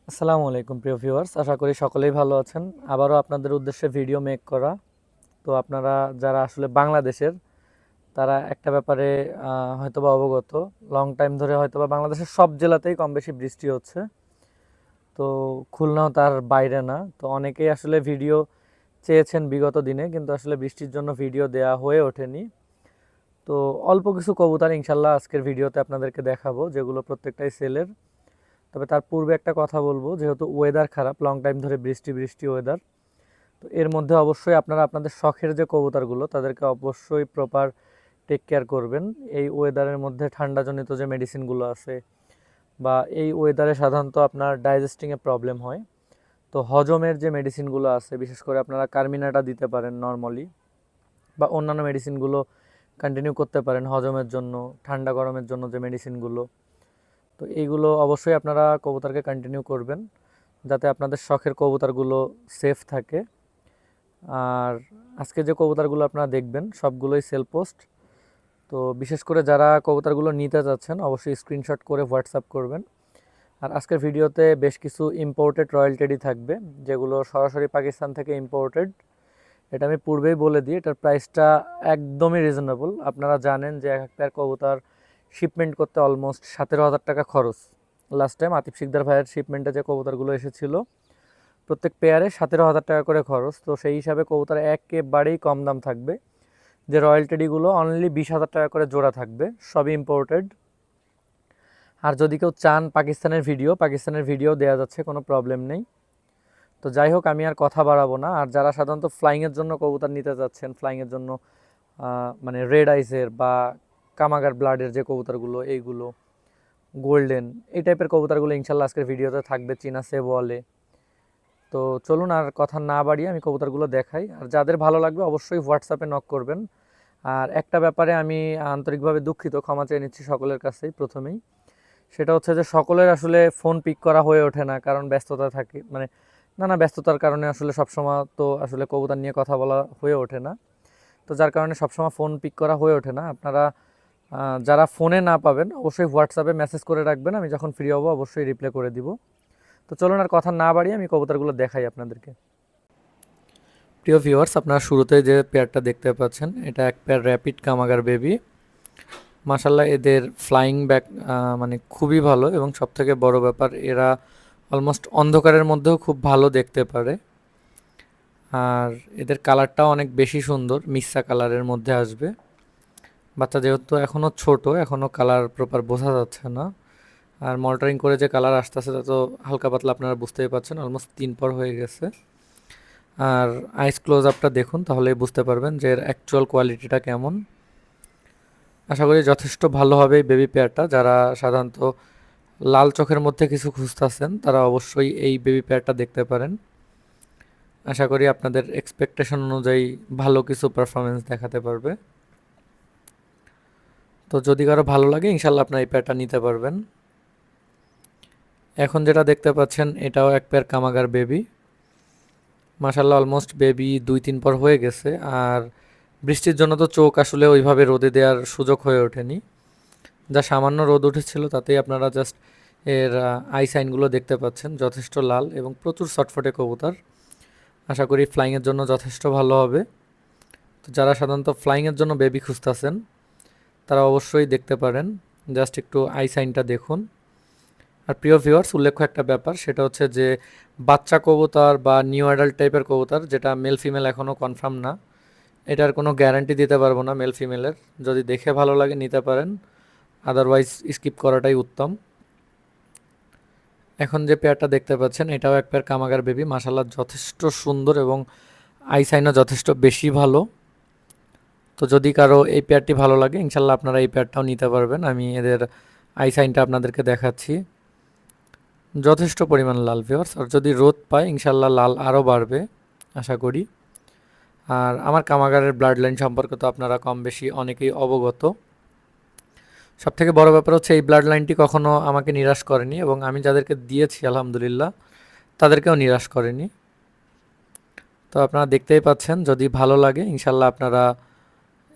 আসসালামু আলাইকুম প্রিয় ভিউয়ার্স, আশা করি সকলেই ভালো আছেন। আবারও আপনাদের উদ্দেশ্যে ভিডিও মেক করা। তো আপনারা যারা আসলে বাংলাদেশের, তারা একটা ব্যাপারে হয়তোবা অবগত। লং টাইম ধরে হয়তোবা বাংলাদেশের সব জেলাতেই কম বেশি বৃষ্টি হচ্ছে। তো খুলনাও তার বাইরে না। তো অনেকেই আসলে ভিডিও চেয়েছেন বিগত দিনে, কিন্তু আসলে বৃষ্টির জন্য ভিডিও দেয়া হয়ে ওঠেনি। তো অল্প কিছু কবুতর ইনশাল্লাহ আজকের ভিডিওতে আপনাদেরকে দেখাবো, যেগুলো প্রত্যেকটাই সেলের। তবে তার পূর্বে একটা কথা বলবো, যেহেতু ওয়েদার খারাপ, লং টাইম ধরে বৃষ্টি বৃষ্টি ওয়েদার, তো এর মধ্যে অবশ্যই আপনারা আপনাদের শখের যে কবুতরগুলো, তাদেরকে অবশ্যই প্রপার টেক কেয়ার করবেন। এই ওয়েদারের মধ্যে ঠান্ডাজনিত যে মেডিসিনগুলো আছে, বা এই ওয়েদারে সাধারণত আপনার ডাইজেস্টিংয়ে প্রবলেম হয়। তো হজমের যে মেডিসিনগুলো আছে, বিশেষ করে আপনারা কার্মিনাটা দিতে পারেন নর্মালি, বা অন্যান্য মেডিসিনগুলো কন্টিনিউ করতে পারেন হজমের জন্য, ঠান্ডা গরমের জন্য যে মেডিসিনগুলো। তো এইগুলো অবশ্যই আপনারা কবুতরকে কন্টিনিউ করবেন, যাতে আপনাদের শখের কবুতরগুলো সেফ থাকে। আর আজকে যে কবুতরগুলো আপনারা দেখবেন সবগুলোই সেল পোস্ট। তো বিশেষ করে যারা কবুতরগুলো নিতে যাচ্ছেন, অবশ্যই স্ক্রিনশট করে হোয়াটসঅ্যাপ করবেন। আর আজকের ভিডিওতে বেশ কিছু ইম্পোর্টেড রয়্যাল টেডি থাকবে, যেগুলো সরাসরি পাকিস্তান থেকে ইম্পোর্টেড। এটা আমি পূর্বেই বলে দিই, এটার প্রাইসটা একদমই রিজনেবল। আপনারা জানেন যে এক একটা কবুতর শিপমেন্ট করতে অলমোস্ট 17,000 টাকা খরচ। লাস্ট টাইম আতিফ শিকদার ভাইয়ের শিপমেন্টে যে কবুতরগুলো এসেছিলো, প্রত্যেক পেয়ারে 17,000 টাকা করে খরচ। তো সেই হিসাবে কবুতর একেবারেই কম দাম থাকবে। যে রয়্যাল টেডিগুলো অনলি 20,000 টাকা করে জোড়া থাকবে, সবই ইম্পোর্টেড। আর যদি কেউ চান পাকিস্তানের ভিডিও দেওয়া যাচ্ছে, কোনো প্রবলেম নেই। তো যাই হোক, আমি আর কথা বাড়াবো না। আর যারা সাধারণত ফ্লাইংয়ের জন্য কবুতর নিতে যাচ্ছেন, ফ্লাইংয়ের জন্য মানে রেড আইসের বা কামাগার ব্লাডের যে কবুতরগুলো, এইগুলো গোল্ডেন, এই টাইপের কবুতরগুলো ইনশাল্লাহ আজকের ভিডিওতে থাকবে চীনা সেবলে। তো চলুন আর কথা না বাড়িয়ে আমি কবুতরগুলো দেখাই। আর যাদের ভালো লাগবে অবশ্যই হোয়াটসঅ্যাপে নক করবেন। আর একটা ব্যাপারে আমি আন্তরিকভাবে দুঃখিত, ক্ষমা চেয়ে নিচ্ছি সকলের কাছেই প্রথমেই। সেটা হচ্ছে যে সকলের আসলে ফোন পিক করা হয়ে ওঠে না, কারণ ব্যস্ততা থাকে, মানে নানা ব্যস্ততার কারণে আসলে সবসময় তো আসলে কবুতর নিয়ে কথা বলা হয়ে ওঠে না। তো যার কারণে সবসময় ফোন পিক করা হয়ে ওঠে না। আপনারা যারা ফোনে না পাবেন, অবশ্যই হোয়াটসঅ্যাপে মেসেজ করে রাখবেন, আমি যখন ফ্রি হব অবশ্যই রিপ্লাই করে দিব। তো চলুন আর কথা না বাড়িয়ে আমি কবুতরগুলো দেখাই আপনাদেরকে। প্রিয় ভিউয়ার্স, আপনারা শুরুতে যে পেয়ারটা দেখতে পাচ্ছেন, এটা এক পেয়ার র্যাপিড কামাগার বেবি। মাশাল্লাহ, এদের ফ্লাইং ব্যাক মানে খুবই ভালো, এবং সবথেকে বড় ব্যাপার, এরা অলমোস্ট অন্ধকারের মধ্যেও খুব ভালো দেখতে পারে। আর এদের কালারটাও অনেক বেশি সুন্দর, মিক্সা কালারের মধ্যে আসবে। বাচ্চা যেহেতু এখনও ছোট, এখনও কালার প্রপার বোঝা যাচ্ছে না। আর মল্টারিং করে যে কালার আসতেছে, তা তো হালকা পাতলা আপনারা বুঝতেই পারছেন, অলমোস্ট 3 পর হয়ে গেছে। আর আইস ক্লোজ আপটা দেখুন, তাহলেই বুঝতে পারবেন যে এর অ্যাকচুয়াল কোয়ালিটিটা কেমন। আশা করি যথেষ্ট ভালো হবে এই বেবি পেয়ারটা। যারা সাধারণত লাল চোখের মধ্যে কিছু খুঁজতেছেন, তারা অবশ্যই এই বেবি পেয়ারটা দেখতে পারেন। আশা করি আপনাদের এক্সপেকটেশন অনুযায়ী ভালো কিছু পারফরমেন্স দেখাতে পারবে। তো যদি কারো ভালো লাগে, ইনশাল্লাহ আপনার এই পেয়ারটা নিতে পারবেন। এখন যেটা দেখতে পাচ্ছেন, এটাও এক পেয়ার কামাগার বেবি। মাশাল্লাহ, অলমোস্ট বেবি 2-3 পর হয়ে গেছে। আর বৃষ্টির জন্য তো চোখ আসলে ওইভাবে রোদে দেওয়ার সুযোগ হয়ে ওঠেনি। যা সামান্য রোদ উঠেছিল, তাতেই আপনারা জাস্ট এর আই সাইনগুলো দেখতে পাচ্ছেন, যথেষ্ট লাল এবং প্রচুর শর্টফটে কবুতর। আশা করি ফ্লাইংয়ের জন্য যথেষ্ট ভালো হবে। তো যারা সাধারণত ফ্লাইংয়ের জন্য বেবি খুঁজতেছেন, তারা অবশ্যই দেখতে পারেন। জাস্ট একটু আই সাইনটা দেখুন। আর প্রিয় ভিউয়ার্স, উল্লেখ্য একটা ব্যাপার, সেটা হচ্ছে যে বাচ্চা কবুতর বা নিউ অ্যাডাল্ট টাইপের কবুতর, যেটা মেল ফিমেল এখনও কনফার্ম না, এটার কোনো গ্যারান্টি দিতে পারবো না মেল ফিমেলের। যদি দেখে ভালো লাগে নিতে পারেন, আদারওয়াইজ স্কিপ করাটাই উত্তম। এখন যে পেয়ারটা দেখতে পাচ্ছেন, এটাও এক পেয়ার কামাগার বেবি। মাশাল্লাহ, যথেষ্ট সুন্দর এবং আই সাইনও যথেষ্ট বেশি ভালো। তো যদি কারো এই পেয়ারটি ভালো লাগে, ইনশাল্লাহ আপনারা এই পেয়ারটাও নিতে পারবেন। আমি এদের আই সাইনটা আপনাদেরকে দেখাচ্ছি। যথেষ্ট পরিমাণ লাল ভিউয়ার্স, আর যদি রোদ পায় ইনশাল্লাহ লাল আরও বাড়বে আশা করি। আর আমার কামাগারের ব্লাড লাইন সম্পর্কে তো আপনারা কম বেশি অনেকেই অবগত। সবথেকে বড় ব্যাপার হচ্ছে, এই ব্লাড লাইনটি কখনো আমাকে নিরাশ করেনি, এবং আমি যাদেরকে দিয়েছি আলহামদুলিল্লাহ তাদেরকেও নিরাশ করেনি। তো আপনারা দেখতেই পাচ্ছেন, যদি ভালো লাগে ইনশাল্লাহ আপনারা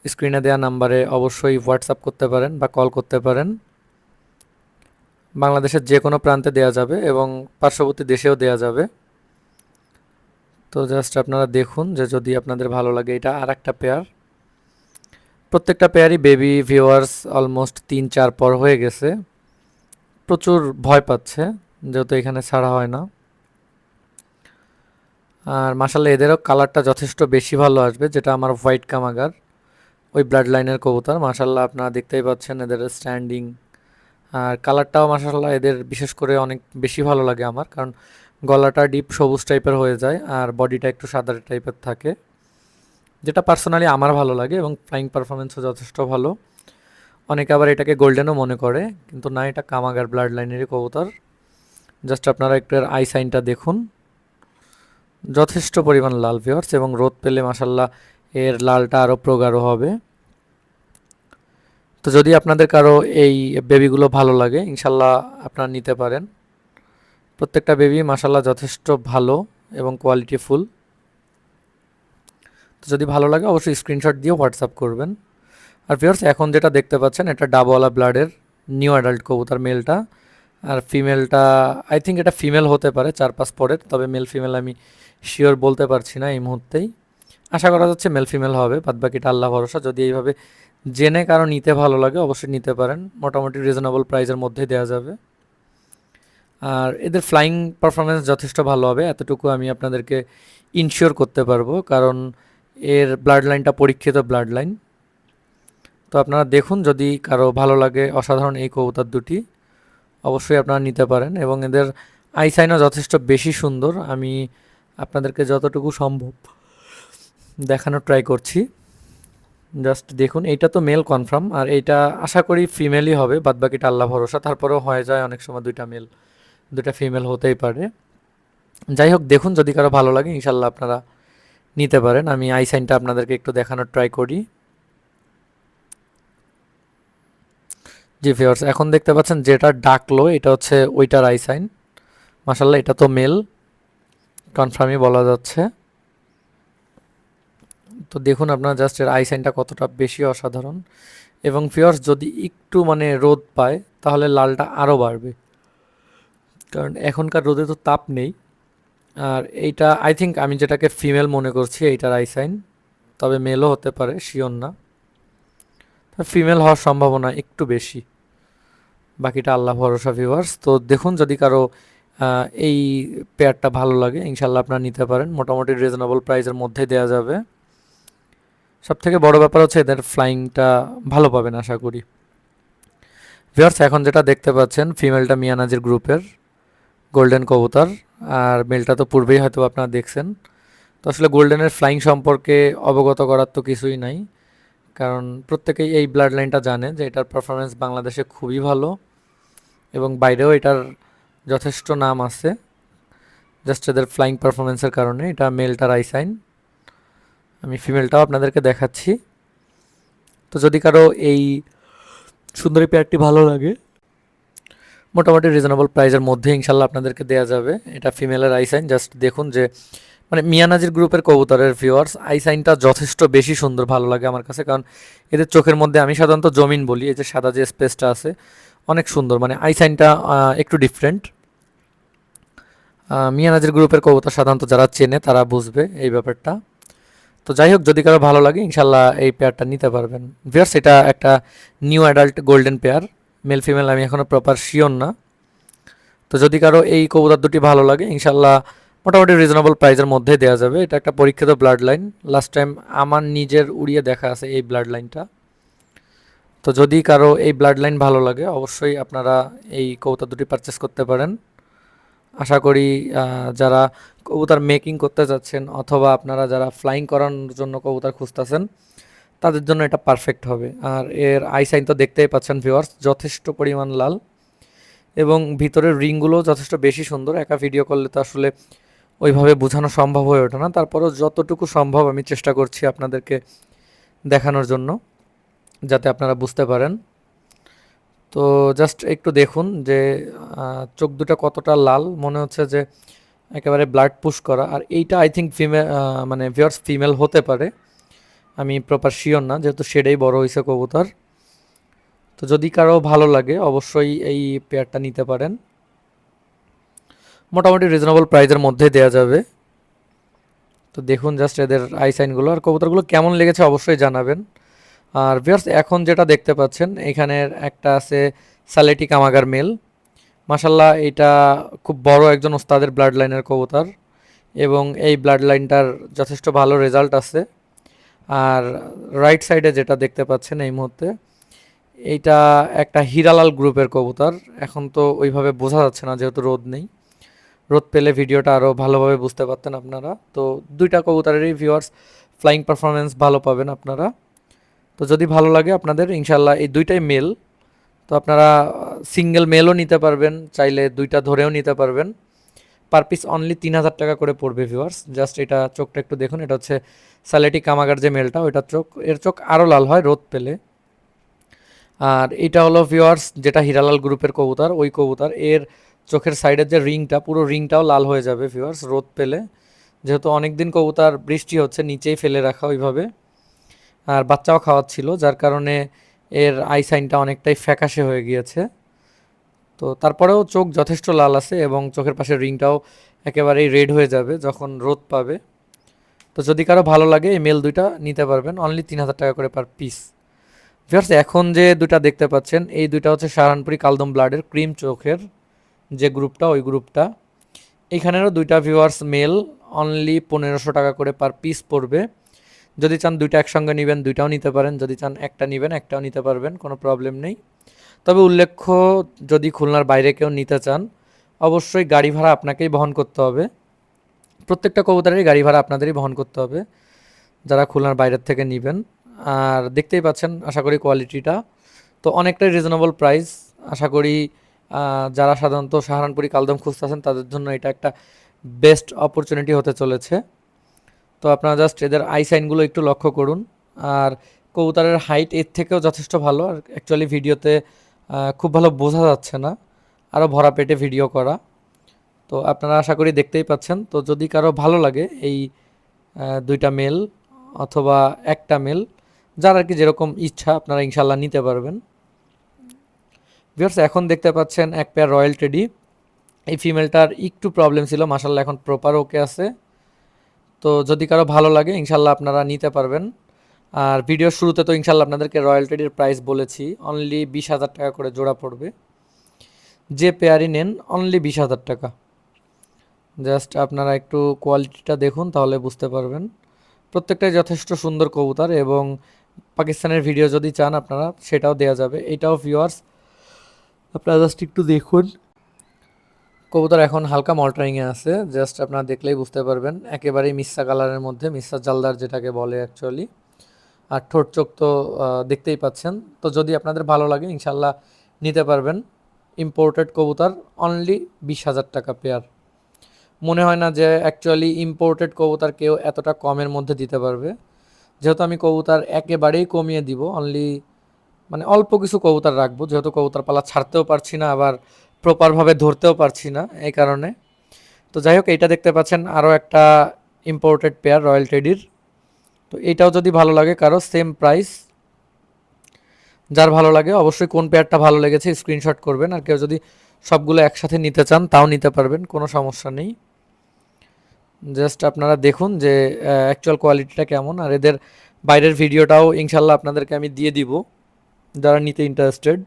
স্ক্রিনে দেওয়া নাম্বারে অবশ্যই হোয়াটসঅ্যাপ করতে পারেন বা কল করতে পারেন। বাংলাদেশের যে কোনো প্রান্তে দেওয়া যাবে এবং পার্শ্ববর্তী দেশেও দেওয়া যাবে। তো জাস্ট আপনারা দেখুন যে যদি আপনাদের ভালো লাগে। এটা আর একটা পেয়ার, প্রত্যেকটা পেয়ারই বেবি ভিউয়ার্স অলমোস্ট 3-4 পর হয়ে গেছে, প্রচুর ভয় পাচ্ছে যেহেতু এখানে ছাড়া হয় না। আর মাশাল্লাহ এদেরও কালারটা যথেষ্ট বেশি ভালো আসবে, যেটা আমার হোয়াইট কামাগার ওই ব্লাড লাইনের কবুতর। মাশাল্লাহ আপনারা দেখতেই পাচ্ছেন এদের স্ট্যান্ডিং আর কালারটাও মাশাল্লাহ এদের বিশেষ করে অনেক বেশি ভালো লাগে আমার, কারণ গলাটা ডিপ সবুজ টাইপের হয়ে যায় আর বডিটা একটু সাদা টাইপের থাকে, যেটা পার্সোনালি আমার ভালো লাগে এবং ফ্লাইং পারফরমেন্সও যথেষ্ট ভালো। অনেকে আবার এটাকে গোল্ডেনও মনে করে, কিন্তু না, এটা কামাগার ব্লাড লাইনেরই কবুতর। জাস্ট আপনারা একটু এর আই সাইনটা দেখুন, যথেষ্ট পরিমাণ লাল ভিউয়ার্স, এবং রোদ পেলে মাশাল্লাহ এর লালটা আরও প্রগাঢ় হবে। তো যদি আপনাদের কারো এই বেবিগুলো ভালো লাগে ইনশাল্লাহ আপনারা নিতে পারেন। প্রত্যেকটা বেবি মাশাল্লাহ যথেষ্ট ভালো এবং কোয়ালিটিফুল। তো যদি ভালো লাগে অবশ্যই স্ক্রিনশট দিয়ে হোয়াটসঅ্যাপ করবেন। আর ভিউয়ার্স এখন যেটা দেখতে পাচ্ছেন এটা ডাবওয়ালা ব্লাডের নিউ অ্যাডাল্ট কবুতর মেলটা, আর ফিমেলটা আই থিঙ্ক এটা ফিমেল হতে পারে 4-5 পরের, তবে মেল ফিমেল আমি শিওর বলতে পারছি না এই মুহূর্তেই। আশা করা যাচ্ছে মেল ফিমেল হবে, বাদবাকিটা আল্লাহ ভরসা। যদি এইভাবে জেনে কারো নিতে ভালো লাগে অবশ্যই নিতে পারেন, মোটামুটি রিজনেবল প্রাইসের মধ্যেই দেওয়া যাবে। আর এদের ফ্লাইং পারফরমেন্স যথেষ্ট ভালো হবে, এতটুকু আমি আপনাদেরকে ইনশিওর করতে পারবো, কারণ এর ব্লাড লাইনটা পরীক্ষিত ব্লাড লাইন। তো আপনারা দেখুন যদি কারো ভালো লাগে অসাধারণ এই কবুতর দুটি অবশ্যই আপনারা নিতে পারেন, এবং এদের আই সাইনও যথেষ্ট বেশি সুন্দর। আমি আপনাদেরকে যতটুকু সম্ভব দেখানোর ট্রাই করছি। জাস্ট দেখুন, এইটা তো মেল কনফার্ম, আর এইটা আশা করি ফিমেলই হবে, বাদবাকিটা আল্লাহ ভরসা। তারপরেও হয়ে যায় অনেক সময় দুইটা মেল দুইটা ফিমেল হতেই পারে। যাই হোক দেখুন যদি কারো ভালো লাগে ইনশাল্লাহ আপনারা নিতে পারেন। আমি আই সাইনটা আপনাদেরকে একটু দেখানোর ট্রাই করি। জি ভিউয়ার্স এখন দেখতে পাচ্ছেন যেটা ডাকলো এটা হচ্ছে ওইটার আই সাইন। মাশাল্লাহ এটা তো মেল কনফার্মই বলা যাচ্ছে। তো দেখুন আপনারা জাস্ট এর আই সাইনটা কতটা বেশি অসাধারণ, এবং ভিউয়ার্স যদি একটু মানে রোদ পায় তাহলে লালটা আরও বাড়বে, কারণ এখনকার রোদে তো তাপ নেই। আর এইটা আই থিঙ্ক আমি যেটাকে ফিমেল মনে করছি এইটার আই সাইন, তবে মেলও হতে পারে শিওর না, ফিমেল হওয়ার সম্ভাবনা একটু বেশি, বাকিটা আল্লাহ ভরসা ভিউয়ার্স। তো দেখুন যদি কারো এই পেয়ারটা ভালো লাগে ইনশাল্লাহ আপনারা নিতে পারেন, মোটামুটি রিজনেবল প্রাইসের মধ্যে দেওয়া যাবে। সবথেকে বড় ব্যাপার হচ্ছে এদের ফ্লাইংটা ভালো পাবেন আশা করি। ভিউয়ার্স এখন যেটা দেখতে পাচ্ছেন ফিমেলটা মিয়ানাজির গ্রুপের গোল্ডেন কবুতর, আর মেলটা তো পূর্বেই হয়তো আপনারা দেখছেন। তো আসলে গোল্ডেনের ফ্লাইং সম্পর্কে অবগত করার তো কিছুই নাই, কারণ প্রত্যেকেই এই ব্লাড লাইনটা জানে যে এটার পারফরমেন্স বাংলাদেশে খুবই ভালো এবং বাইরেও এটার যথেষ্ট নাম আছে, জাস্ট এদের ফ্লাইং পারফরমেন্সের কারণে। এটা মেলটার আই সাইন, আমি ফিমেলটাও আপনাদেরকে দেখাচ্ছি। তো যদি কারো এই সুন্দরী পেয়ারটি ভালো লাগে মোটামুটি রিজনেবল প্রাইসের মধ্যে ইনশাল্লাহ আপনাদেরকে দেওয়া যাবে। এটা ফিমেলের আই সাইন, জাস্ট দেখুন যে মানে মিয়ানাজির গ্রুপের কবুতরের ভিউয়ার্স আই সাইনটা যথেষ্ট বেশি সুন্দর ভালো লাগে আমার কাছে, কারণ এদের চোখের মধ্যে আমি সাধারণত জমিন বলি, এই যে সাদা যে স্পেসটা আছে অনেক সুন্দর, মানে আই সাইনটা একটু ডিফারেন্ট। মিয়ানাজির গ্রুপের কবুতর সাধারণত যারা চেনে তারা বুঝবে এই ব্যাপারটা। তো যাই হোক যদি কারো ভালো লাগে ইনশাল্লাহ এই পেয়ারটা নিতে পারবেন। ভিউয়ার্স এটা একটা new adult golden pair, male female আমি এখনও প্রপার শিওর না। তো যদি কারো এই কবুতর দুটি ভালো লাগে ইনশাল্লাহ মোটামুটি রিজনেবল প্রাইসের মধ্যে দেওয়া যাবে। এটা একটা পরীক্ষিত ব্লাড লাইন, লাস্ট টাইম আমার নিজের উড়িয়ে দেখা আছে এই ব্লাড লাইনটা। তো যদি কারো এই ব্লাড লাইন ভালো লাগে অবশ্যই আপনারা এই কবুতর দুটি পারচেস করতে পারেন। আশা করি যারা কবুতর মেকিং করতে যাচ্ছেন অথবা আপনারা যারা ফ্লাইং করানোর জন্য কবুতর খুঁজতেছেন তাদের জন্য এটা পারফেক্ট হবে। আর এর আই সাইন তো দেখতেই পাচ্ছেন ভিউয়ার্স, যথেষ্ট পরিমাণ লাল এবং ভিতরের রিংগুলোও যথেষ্ট বেশি সুন্দর। একা ভিডিও করলে তো আসলে ওইভাবে বোঝানো সম্ভব হয়ে ওঠে না, তারপরেও যতটুকু সম্ভব আমি চেষ্টা করছি আপনাদেরকে দেখানোর জন্য যাতে আপনারা বুঝতে পারেন। তো জাস্ট একটু দেখুন যে চোখ দুটো কতটা লাল, মনে হচ্ছে যে একেবারে ব্লাড পুশ করা। আর এইটা আই থিঙ্ক ফিমেল মানে ভিউয়ার্স ফিমেল হতে পারে, আমি প্রপার শিওর না যেহেতু শেডেই বড় হয়েছে কবুতর। তো যদি কারো ভালো লাগে অবশ্যই এই পেয়ারটা নিতে পারেন, মোটামুটি রিজনেবল প্রাইসের মধ্যে দেওয়া যাবে। তো দেখুন জাস্ট এদের আই সাইনগুলো, আর কবুতরগুলো কেমন লেগেছে অবশ্যই জানাবেন। আর ভিউয়ার্স এখন যেটা দেখতে পাচ্ছেন এখানের একটা আছে সালেটি কামাগার মেল, মাশাল্লাহ এটা খুব বড় একজন ওস্তাদের ব্লাড লাইনের কবুতর এবং এই ব্লাড লাইনটার যথেষ্ট ভালো রেজাল্ট আছে। আর রাইট সাইডে যেটা দেখতে পাচ্ছেন এই মুহূর্তে, এইটা একটা হীরালাল গ্রুপের কবুতর। এখন তো ওইভাবে বোঝা যাচ্ছে না যেহেতু রোদ নেই, রোদ পেলে ভিডিওটা আরও ভালোভাবে বুঝতে পারতেন আপনারা। তো দুইটা কবুতরেরই ভিউয়ার্স ফ্লাইং পারফরমেন্স ভালো পাবেন আপনারা। তো যদি ভালো লাগে আপনাদের ইনশাল্লাহ এই দুইটাই মেল, তো আপনারা সিঙ্গেল মেলও নিতে পারবেন, চাইলে দুইটা ধরেও নিতে পারবেন। পার পিস অনলি 3000 টাকা করে পড়বে ভিউয়ার্স। জাস্ট এটা চোখটা একটু দেখুন, এটা হচ্ছে সালেটি কামাগার যে মেলটা ওইটার চোখ, এর চোখ আরও লাল হয় রোদ পেলে। আর এটা হলো ভিউয়ার্স যেটা হীরালাল গ্রুপের কবুতর, ওই কবুতর এর চোখের সাইডের যে রিংটা পুরো রিংটাও লাল হয়ে যাবে ভিউয়ার্স রোদ পেলে, যেহেতু অনেক দিন কবুতর বৃষ্টি হচ্ছে নিচেই ফেলে রাখা ওইভাবে, আর বাচ্চাও খাওয়াচ্ছিল যার কারণে এর আই সাইনটা অনেকটাই ফ্যাকাশে হয়ে গিয়েছে। তো তারপরেও চোখ যথেষ্ট লাল আছে এবং চোখের পাশে রিংটাও একেবারেই রেড হয়ে যাবে যখন রোদ পাবে। তো যদি কারো ভালো লাগে এই মেল দুইটা নিতে পারবেন অনলি 3000 টাকা করে পার পিস। ভিউয়ার্স এখন যে দুটা দেখতে পাচ্ছেন এই দুইটা হচ্ছে সাহারানপুরি কালদম ব্লাডের ক্রিম চোখের যে গ্রুপটা, ওই গ্রুপটা। এইখানেরও দুইটা ভিউয়ার্স মেল অনলি 1500 টাকা করে পার পিস পড়বে। যদি চান দুইটা একসঙ্গে নেবেন দুইটাও নিতে পারেন, যদি চান একটা নেবেন একটাও নিতে পারবেন, কোনো প্রবলেম নেই। তবে উল্লেখ্য যদি খুলনার বাইরে কেউ নিতে চান অবশ্যই গাড়ি ভাড়া আপনাকেই বহন করতে হবে, প্রত্যেকটা কবুতরেরই গাড়ি ভাড়া আপনাদেরই বহন করতে হবে যারা খুলনার বাইরের থেকে নেবেন। আর দেখতেই পাচ্ছেন আশা করি কোয়ালিটিটা তো অনেকটাই রিজনেবল প্রাইস। আশা করি যারা সাধারণত সাহারানপুরি কালদম খুঁজতেছেন তাদের জন্য এটা একটা বেস্ট অপরচুনিটি হতে চলেছে। তো আপনারা জাস্ট এদের আই সাইনগুলো একটু লক্ষ্য করুন। আর কবুতরের হাইট এর থেকেও যথেষ্ট ভালো, আর অ্যাকচুয়ালি ভিডিওতে খুব ভালো বোঝা যাচ্ছে না, আরও ভরা পেটে ভিডিও করা। তো আপনারা আশা করি দেখতেই পাচ্ছেন। তো যদি কারো ভালো লাগে এই দুইটা মেল অথবা একটা মেল, যার আর কি যেরকম ইচ্ছা আপনারা ইনশাল্লাহ নিতে পারবেন। ভিউয়ার্স এখন দেখতে পাচ্ছেন এক পেয়ার রয়্যাল টেডি, এই ফিমেলটার একটু প্রবলেম ছিল, মাশাল্লাহ এখন প্রপার ওকে আছে। তো যদি কারো ভালো লাগে ইনশাল্লাহ আপনারা নিতে পারবেন। আর ভিডিওর শুরুতে তো ইনশাল্লাহ আপনাদেরকে রয়্যাল টেডির প্রাইস বলেছি, অনলি 20,000 টাকা করে জোড়া পড়বে, যে পেয়ারই নেন অনলি 20,000 টাকা। জাস্ট আপনারা একটু কোয়ালিটিটা দেখুন তাহলে বুঝতে পারবেন, প্রত্যেকটাই যথেষ্ট সুন্দর কবুতর। এবং পাকিস্তানের ভিডিও যদি চান আপনারা সেটাও দেওয়া যাবে। এটাও ভিউয়ার্স আপনারা জাস্ট একটু দেখুন, কবুতর এখন হালকা মল্টারিংয়ে আছে, জাস্ট আপনারা দেখলেই বুঝতে পারবেন, একেবারেই মিস্সা কালারের মধ্যে, মিস্সা জালদার যেটাকে বলে অ্যাকচুয়ালি। আর ঠোঁট চোখ তো দেখতেই পাচ্ছেন। তো যদি আপনাদের ভালো লাগে ইনশাল্লাহ নিতে পারবেন। ইম্পোর্টেড কবুতর অনলি 20,000 টাকা পেয়ার। মনে হয় না যে অ্যাকচুয়ালি ইম্পোর্টেড কবুতর কেউ এতটা কমের মধ্যে দিতে পারবে, যেহেতু আমি কবুতর একেবারেই কমিয়ে দিব, অনলি মানে অল্প কিছু কবুতর রাখবো, যেহেতু কবুতর পালা ছাড়তেও পারছি না আবার প্রপারভাবে ধরতেও পারছি না এই কারণে। তো যাই হোক এইটা দেখতে পাচ্ছেন আরও একটা ইম্পোর্টেড পেয়ার রয়্যাল টেডির। তো এটাও যদি ভালো লাগে কারো সেম প্রাইস, যার ভালো লাগে অবশ্যই কোন পেয়ারটা ভালো লেগেছে স্ক্রিনশট করবেন। আর কেউ যদি সবগুলো একসাথে নিতে চান তাও নিতে পারবেন, কোনো সমস্যা নেই। জাস্ট আপনারা দেখুন যে অ্যাকচুয়াল কোয়ালিটিটা কেমন। আর এদের বাইরের ভিডিওটাও ইনশাল্লাহ আপনাদেরকে আমি দিয়ে দিব যারা নিতে ইন্টারেস্টেড।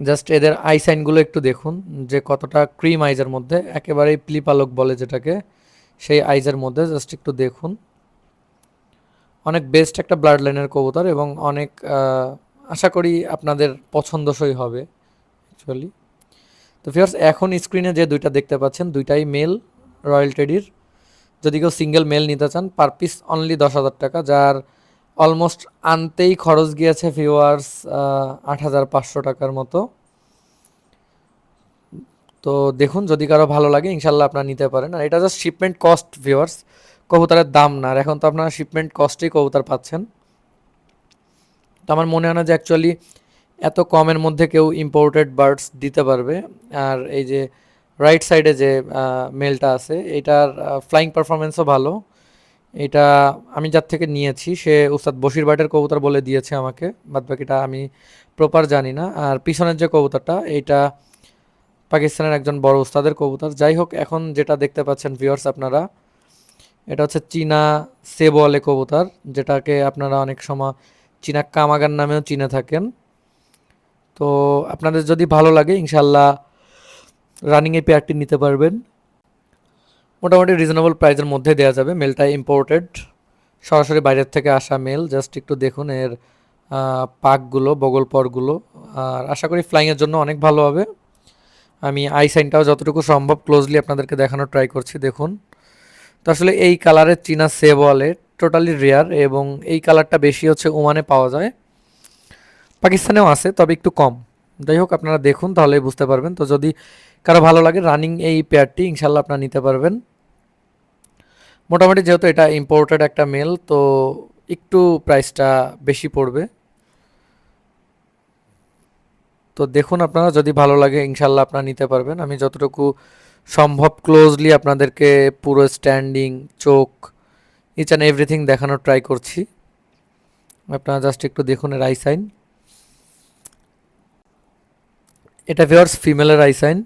জাস্ট এদের আই সাইনগুলো একটু দেখুন যে কতটা ক্রিম আইজের মধ্যে, একেবারেই প্লিপালক বলে যেটাকে, সেই আইজের মধ্যে জাস্ট একটু দেখুন। অনেক বেস্ট একটা ব্লাড লাইনের কবুতর এবং অনেক আশা করি আপনাদের পছন্দসই হবে অ্যাকচুয়ালি। তো ভিউয়ার্স এখন স্ক্রিনে যে দুইটা দেখতে পাচ্ছেন দুইটাই মেল রয়্যাল টেডির। যদি কেউ সিঙ্গেল মেল নিতে চান পার পিস অনলি 10,000 টাকা, যার অলমোস্ট আনতেই খরচ গিয়েছে ভিউয়ার্স 8,500 টাকার মতো। তো দেখুন যদি কারো ভালো লাগে ইনশাল্লাহ আপনারা নিতে পারেন। আর এটা জাস্ট শিপমেন্ট কস্ট ভিউয়ার্স, কবুতরের দাম না। আর এখন তো আপনারা শিপমেন্ট কস্টেই কবুতর পাচ্ছেন। তো আমার মনে হয় না যে অ্যাকচুয়ালি এত কমের মধ্যে কেউ ইম্পোর্টেড বার্ডস দিতে পারবে। আর এই যে রাইট সাইডে যে মেলটা আছে এটার ফ্লাইং পারফরমেন্সও ভালো এটা আমি যার থেকে নিয়েছি সে উস্তাদ বশির ভাটের কবুতর বলে দিয়েছে আমাকে, বাদ বাকিটা আমি প্রপার জানি না। আর পিছনের যে কবুতরটা এইটা পাকিস্তানের একজন বড় উস্তাদের কবুতর। যাই হোক, এখন যেটা দেখতে পাচ্ছেন ভিউয়ার্স আপনারা, এটা হচ্ছে চীনা সেবলে কবুতর, যেটাকে আপনারা অনেক সময় চীনা কামাগার নামেও চিনে থাকেন। তো আপনাদের যদি ভালো লাগে ইনশাল্লাহ রানিং এই পেয়ারটি নিতে পারবেন। মোটামুটি রিজনেবল প্রাইসের মধ্যে দেওয়া যাবে। মেলটা ইম্পোর্টেড, সরাসরি বাইরের থেকে আসা মেল। জাস্ট একটু দেখুন এর পাকগুলো, বগল পরগুলো। আর আশা করি ফ্লাইংয়ের জন্য অনেক ভালো হবে। আমি আই সাইনটাও যতটুকু সম্ভব ক্লোজলি আপনাদেরকে দেখানোর ট্রাই করছি। দেখুন, তো আসলে এই কালারের চীনা সেবলে টোটালি রেয়ার, এবং এই কালারটা বেশি হচ্ছে ওমানে পাওয়া যায়, পাকিস্তানেও আছে তবে একটু কম। যাই হোক, আপনারা দেখুন তাহলেই বুঝতে পারবেন। তো যদি কারো ভালো লাগে রানিং এই পেয়ারটি ইনশাল্লাহ আপনারা নিতে পারবেন। মোটামুটি যেহেতু এটা ইম্পোর্টেড একটা মেল, তো একটু প্রাইসটা বেশি পড়বে। তো দেখুন আপনারা যদি ভালো লাগে ইনশাল্লাহ আপনারা নিতে পারবেন। আমি যতটুকু সম্ভব ক্লোজলি আপনাদেরকে পুরো স্ট্যান্ডিং, চোখ, ইচ অ্যান্ড এভরিথিং দেখানোর ট্রাই করছি। আপনারা জাস্ট একটু দেখুন এর আই সাইন। এটা ভিউয়ার্স ফিমেলের আই সাইন।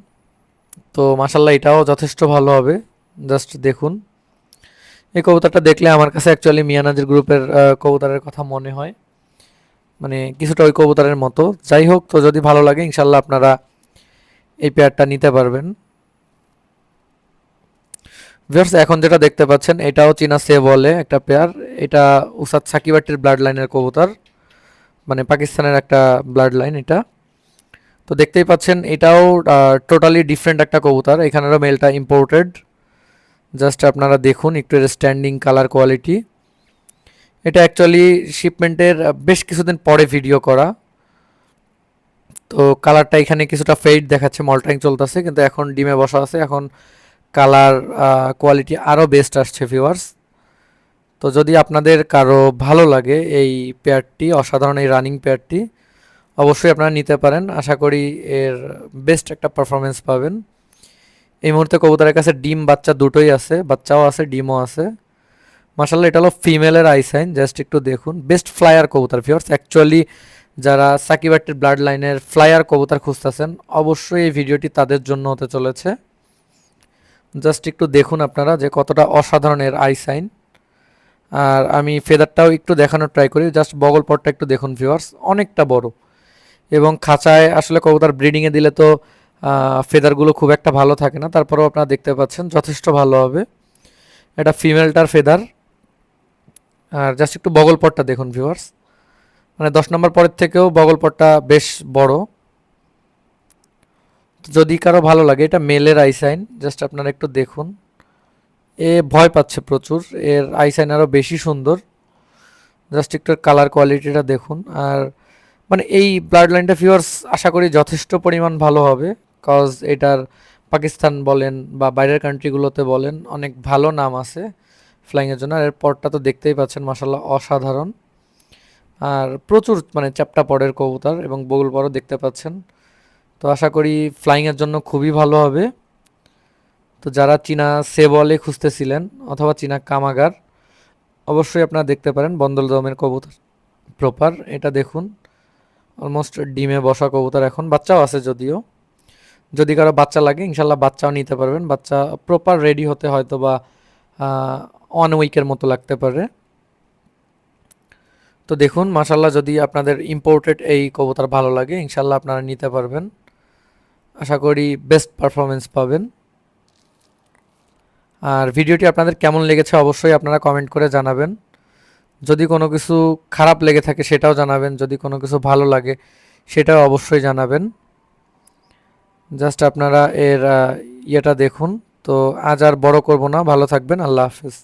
তো মাশাল্লাহ এটাও যথেষ্ট ভালো হবে। জাস্ট দেখুন, এই কবুতরটা দেখলে আমার কাছে অ্যাকচুয়ালি মিয়ানাজির গ্রুপের কবুতরের কথা মনে হয়, মানে কিছুটা ওই কবুতরের মতো। যাই হোক, তো যদি ভালো লাগে ইনশাল্লাহ আপনারা এই পেয়ারটা নিতে পারবেন। ভিউয়ার্স এখন যেটা দেখতে পাচ্ছেন এটাও চীনা সে বলে একটা পেয়ার। এটা উসাদ সাকিবাটির ব্লাড লাইনের কবুতর, মানে পাকিস্তানের একটা ব্লাড লাইন এটা। তো দেখতেই পাচ্ছেন এটাও টোটালি ডিফারেন্ট একটা কবুতর। এখানেরও মেলটা ইম্পোর্টেড। জাস্ট আপনারা দেখুন একটু এর স্ট্যান্ডিং, কালার কোয়ালিটি। এটা অ্যাকচুয়ালি শিপমেন্টের বেশ কিছুদিন পরে ভিডিও করা। তো কালারটা এখানে কিছুটা ফেড দেখাচ্ছে, মল্টাইং চলতেছে, কিন্তু এখন ডিমে বসা আছে, এখন কালার কোয়ালিটি আরও বেস্ট আসছে ভিউয়ার্স। তো যদি আপনাদের কারো ভালো লাগে এই পেয়ারটি, অসাধারণ এই রানিং পেয়ারটি, অবশ্যই আপনারা নিতে পারেন। আশা করি এর বেস্ট একটা পারফরমেন্স পাবেন। এই মুহূর্তে কবুতরের কাছে ডিম বাচ্চা দুটোই আছে, বাচ্চাও আছে ডিমও আছে। মাশাআল্লাহ এটা হলো ফিমেলের আই সাইন। জাস্ট একটু দেখুন, বেস্ট ফ্লায়ার কবুতর ভিউয়ার্স। অ্যাকচুয়ালি যারা সাকিবাটির ব্লাড লাইনের ফ্লায়ার কবুতর খুঁজতেছেন অবশ্যই এই ভিডিওটি তাদের জন্য হতে চলেছে। জাস্ট একটু দেখুন আপনারা যে কতটা অসাধারণ এর আই সাইন। আর আমি ফেদারটাও একটু দেখানোর ট্রাই করি। জাস্ট বগল পটটা একটু দেখুন ভিউয়ার্স, অনেকটা বড়। এবং খাঁচায় আসলে কবুতর ব্রিডিংয়ে দিলে তো ফেদারগুলো খুব একটা ভালো থাকে না, তারপরেও আপনারা দেখতে পাচ্ছেন যথেষ্ট ভালো হবে। এটা ফিমেলটার ফেদার। আর জাস্ট একটু বগল পটটা দেখুন ভিউয়ার্স, মানে 10 নম্বর পরের থেকেও বগল পটটা বেশ বড়। যদি কারো ভালো লাগে, এটা মেলের আই সাইন। জাস্ট আপনারা একটু দেখুন, এ ভয় পাচ্ছে প্রচুর, এর আই সাইন আরও বেশি সুন্দর। জাস্ট একটু কালার কোয়ালিটিটা দেখুন। আর মানে এই ব্লাড লাইনটা ভিউয়ার্স আশা করি যথেষ্ট পরিমাণ ভালো হবে, কজ এটার পাকিস্তান বলেন বা বাইরের কান্ট্রিগুলোতে বলেন অনেক ভালো নাম আছে ফ্লাইংয়ের জন্য। আর এর পরটা তো দেখতেই পাচ্ছেন মাশাল্লাহ অসাধারণ। আর প্রচুর মানে চ্যাপ্টা পরের কবুতর এবং বগুল পরও দেখতে পাচ্ছেন। তো আশা করি ফ্লাইংয়ের জন্য খুবই ভালো হবে। তো যারা চীনা সে বলে খুঁজতেছিলেন অথবা চীনা কামাগার, অবশ্যই আপনারা দেখতে পারেন বন্দল দমের কবুতর প্রপার। এটা দেখুন অলমোস্ট ডিমে বসা কবুতর, এখন বাচ্চাও আছে যদিও। যদি কারো বাচ্চা লাগে ইনশাল্লাহ বাচ্চাও নিতে পারবেন। বাচ্চা প্রপার রেডি হতে হয়তো বা 1 উইকের মতো লাগতে পারে। তো দেখুন মাশাল্লাহ, যদি আপনাদের ইম্পোর্টেড এই কবুতর ভালো লাগে ইনশাল্লাহ আপনারা নিতে পারবেন। আশা করি বেস্ট পারফরমেন্স পাবেন। আর ভিডিওটি আপনাদের কেমন লেগেছে অবশ্যই আপনারা কমেন্ট করে জানাবেন। যদি কোনো কিছু খারাপ লেগে থাকে সেটাও জানাবেন, যদি কোনো কিছু ভালো লাগে সেটাও অবশ্যই জানাবেন। জাস্ট আপনারা এর ইয়েটা দেখুন। তো আজ আর বড় করব না, ভালো থাকবেন, আল্লাহ হাফেজ।